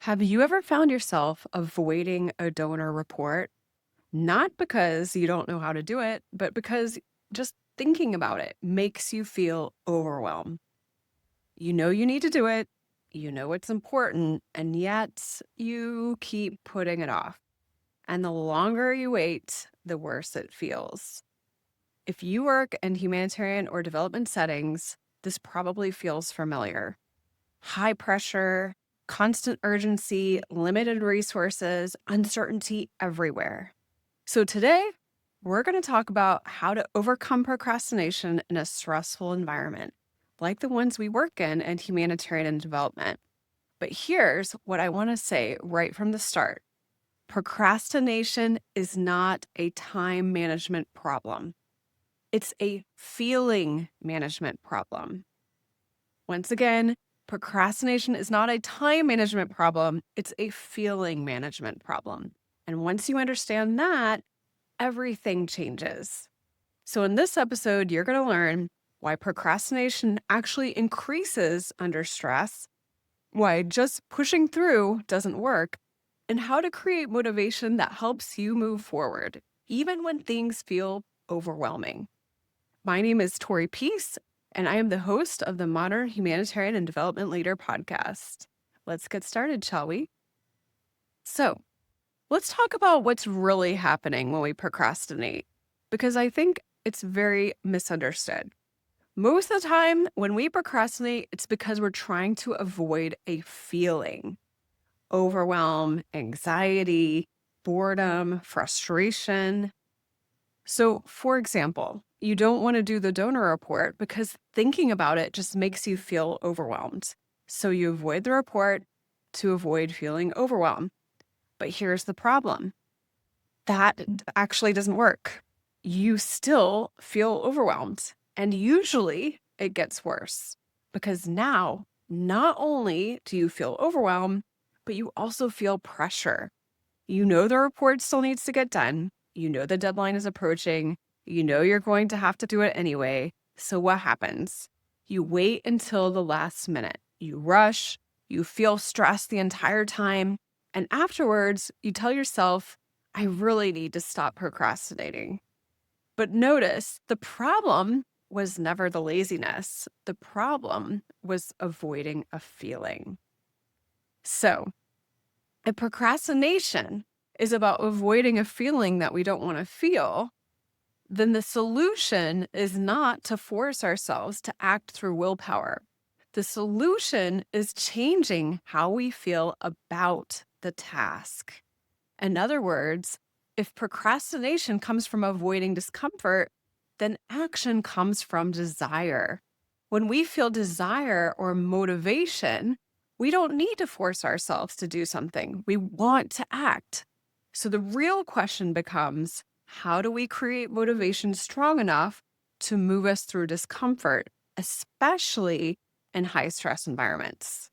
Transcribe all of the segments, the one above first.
Have you ever found yourself avoiding a donor report? Not because you don't know how to do it, but because just thinking about it makes you feel overwhelmed. You know you need to do it, you know it's important, and yet you keep putting it off. And the longer you wait, the worse it feels. If you work in humanitarian or development settings, this probably feels familiar. High pressure, constant urgency, limited resources, uncertainty everywhere. So, today, we're going to talk about how to overcome procrastination in a stressful environment, like the ones we work in and humanitarian development. But here's what I want to say right from the start: procrastination is not a time management problem, it's a feeling management problem. Once again, procrastination is not a time management problem, it's a feeling management problem. And once you understand that, everything changes. So, in this episode, you're going to learn why procrastination actually increases under stress, why just pushing through doesn't work, and how to create motivation that helps you move forward, even when things feel overwhelming. My name is Tori Peace, and I am the host of the Modern Humanitarian and Development Leader podcast. Let's get started, shall we? So, let's talk about what's really happening when we procrastinate, because I think it's very misunderstood. Most of the time, when we procrastinate, it's because we're trying to avoid a feeling: overwhelm, anxiety, boredom, frustration. So, for example, you don't want to do the donor report because thinking about it just makes you feel overwhelmed. So, you avoid the report to avoid feeling overwhelmed. But here's the problem: that actually doesn't work. You still feel overwhelmed. And usually it gets worse because now not only do you feel overwhelmed, but you also feel pressure. You know the report still needs to get done. You know the deadline is approaching. You know you're going to have to do it anyway. So what happens? You wait until the last minute. You rush. You feel stressed the entire time. And afterwards, you tell yourself, I really need to stop procrastinating. But notice the problem was never the laziness. The problem was avoiding a feeling. So, if procrastination is about avoiding a feeling that we don't want to feel, then the solution is not to force ourselves to act through willpower. The solution is changing how we feel about the task. In other words, if procrastination comes from avoiding discomfort, then action comes from desire. When we feel desire or motivation, we don't need to force ourselves to do something. We want to act. So the real question becomes, how do we create motivation strong enough to move us through discomfort, especially in high stress environments?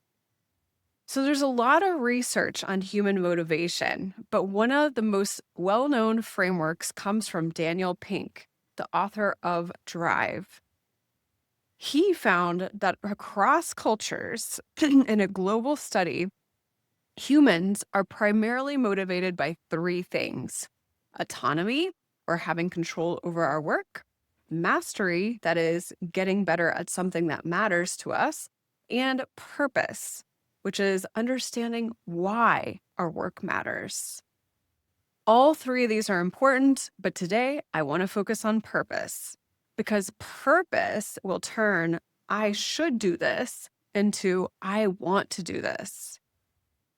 So there's a lot of research on human motivation, but one of the most well-known frameworks comes from Daniel Pink, the author of Drive. He found that across cultures, in a global study, humans are primarily motivated by three things: autonomy, or having control over our work; mastery, that is, getting better at something that matters to us; and purpose, which is understanding why our work matters. All three of these are important, but today I want to focus on purpose, because purpose will turn I should do this into I want to do this.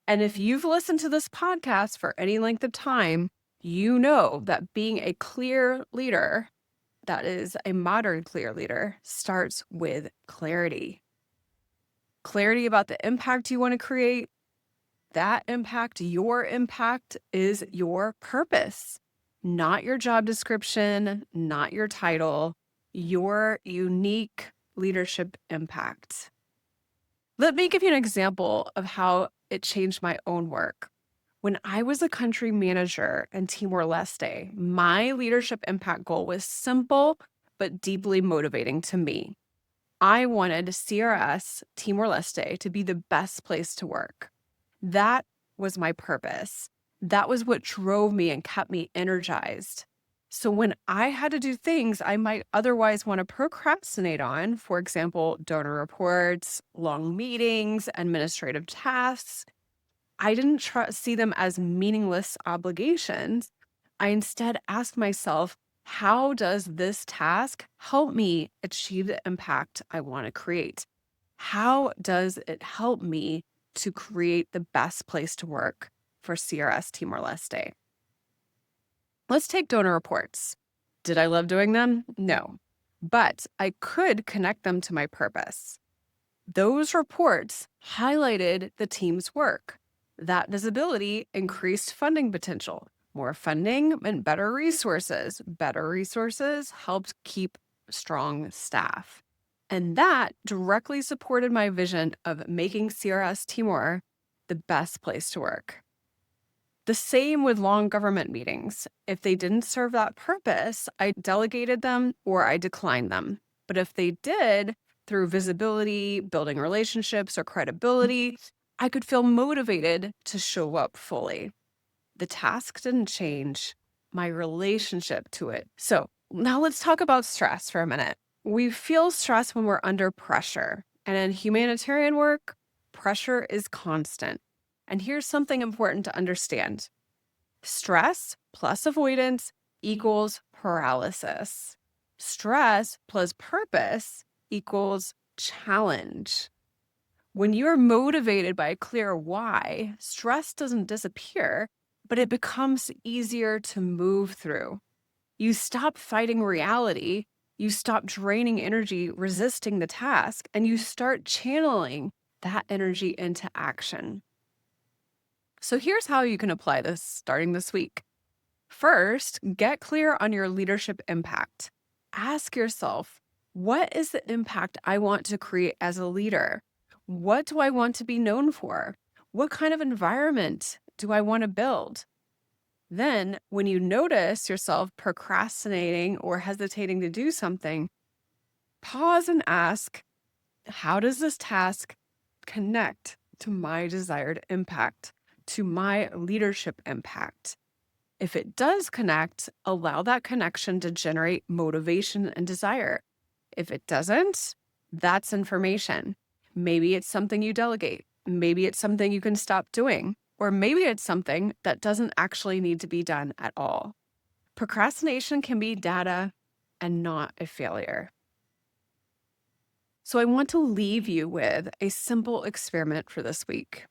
And if you've listened to this podcast for any length of time, you know that being a clear leader, that is a modern clear leader, starts with clarity. Clarity about the impact you want to create. That impact, your impact, is your purpose, not your job description, not your title, your unique leadership impact. Let me give you an example of how it changed my own work. When I was a country manager in Timor-Leste, my leadership impact goal was simple but deeply motivating to me. I wanted CRS Timor-Leste to be the best place to work. That was my purpose. That was what drove me and kept me energized. So when I had to do things I might otherwise want to procrastinate on, for example, donor reports, long meetings, administrative tasks, I didn't see them as meaningless obligations. I instead asked myself, how does this task help me achieve the impact I want to create? How does it help me to create the best place to work for CRS Timor-Leste? Let's take donor reports. Did I love doing them? No, but I could connect them to my purpose. Those reports highlighted the team's work. That visibility increased funding potential. More funding meant better resources. Better resources helped keep strong staff. And that directly supported my vision of making CRS Timor the best place to work. The same with long government meetings. If they didn't serve that purpose, I delegated them or I declined them. But if they did, through visibility, building relationships, or credibility, I could feel motivated to show up fully. The task didn't change, my relationship to it. So now let's talk about stress for a minute. We feel stress when we're under pressure. And in humanitarian work, pressure is constant. And here's something important to understand. Stress plus avoidance equals paralysis. Stress plus purpose equals challenge. When you're motivated by a clear why, stress doesn't disappear, but it becomes easier to move through. You stop fighting reality, you stop draining energy resisting the task, and you start channeling that energy into action. So here's how you can apply this starting this week. First, get clear on your leadership impact. Ask yourself, what is the impact I want to create as a leader? What do I want to be known for? What kind of environment do I want to build? Then, when you notice yourself procrastinating or hesitating to do something, pause and ask, how does this task connect to my desired impact, to my leadership impact? If it does connect, allow that connection to generate motivation and desire. If it doesn't, that's information. Maybe it's something you delegate. Maybe it's something you can stop doing. Or maybe it's something that doesn't actually need to be done at all. Procrastination can be data and not a failure. So I want to leave you with a simple experiment for this week.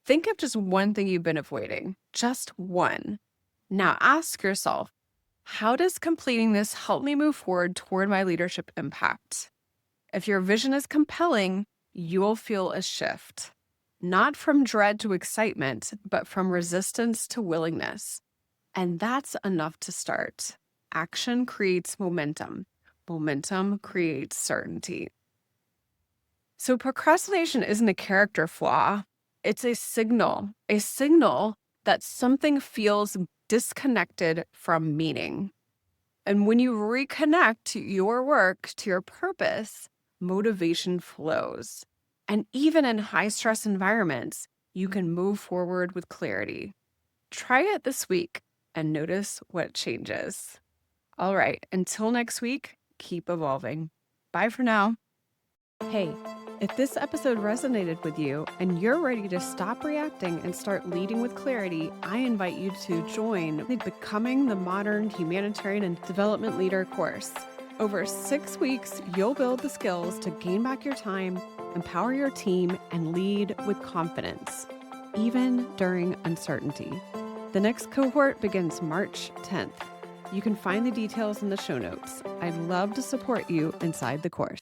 Think of just one thing you've been avoiding, just one. Now ask yourself, how does completing this help me move forward toward my leadership impact? If your vision is compelling, you'll feel a shift, not from dread to excitement, but from resistance to willingness. And that's enough to start. Action creates momentum. Momentum creates certainty. So procrastination isn't a character flaw. It's a signal that something feels disconnected from meaning. And when you reconnect your work to your purpose, motivation flows. And even in high-stress environments, you can move forward with clarity. Try it this week and notice what changes. All right, until next week, keep evolving. Bye for now. Hey, if this episode resonated with you and you're ready to stop reacting and start leading with clarity, I invite you to join the Becoming the Modern Humanitarian and Development Leader course. Over 6 weeks, you'll build the skills to gain back your time, empower your team, and lead with confidence, even during uncertainty. The next cohort begins March 10th. You can find the details in the show notes. I'd love to support you inside the course.